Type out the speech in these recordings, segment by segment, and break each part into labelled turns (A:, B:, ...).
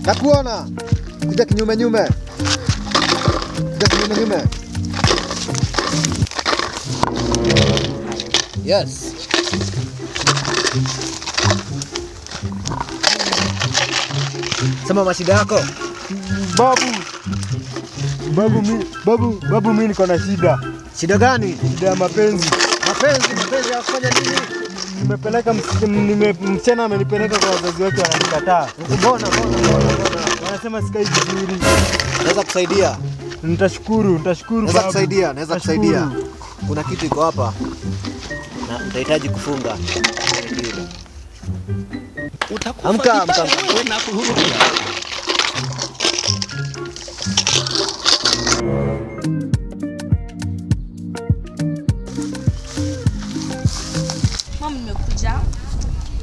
A: Nakuona. Kuja kinyume nyume. Kuja kinyume nyume. Yes. Sema mashida yako.
B: Babu mimi niko na shida.
A: Shida gani?
B: Shida ya mapenzi.
A: Mapenzi ya kufanya nini?
B: Nimepeleka msichana amenipeleka kwa wazazi wake wananikataa.
A: Mbona?
B: Wanasema sikai vizuri.
A: Naweza kusaidia.
B: Nitashukuru
A: Naweza
B: babu.
A: kusaidia. Kuna kitu iko hapa. Na utahitaji kufunga. Amka.
C: Mama nimekuja.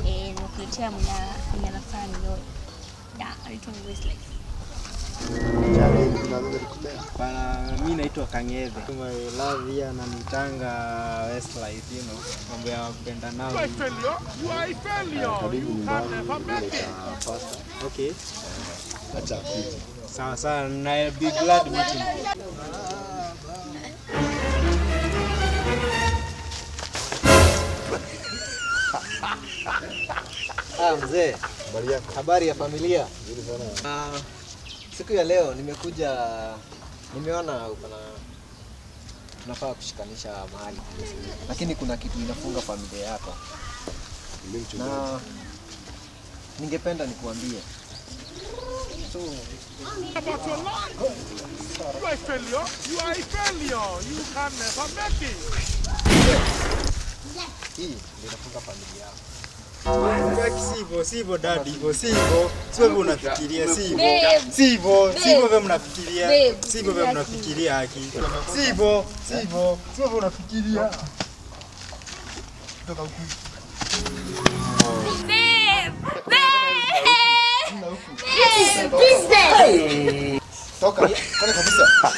C: Nimekuletea mwenye anafanya ndio. Anaitwa Westlife.
B: Mimi naitwa Kang'ethe. Kama love ya ananitanga Westlife, mambo ya kupenda nao. You are a failure. You can never make it. Okay. Acha. Sawa, na be glad meeting.
A: Mzee, habari ya familia? Siku ya leo nimekuja, nimeona tunafaa kushikanisha mahali, lakini kuna kitu inafunga familia yako, na ningependa nikuambie. So,
D: you are a failure. You can never make it.
A: hii inafunga familia yako.
B: Sivyo daddy, sivyo. Sivyo unafikiria sivyo vile mnafikiria. Sivyo vile mnafikiria haki. Sivyo unafikiria. Toka huku.
A: Toka, kwani kabisa.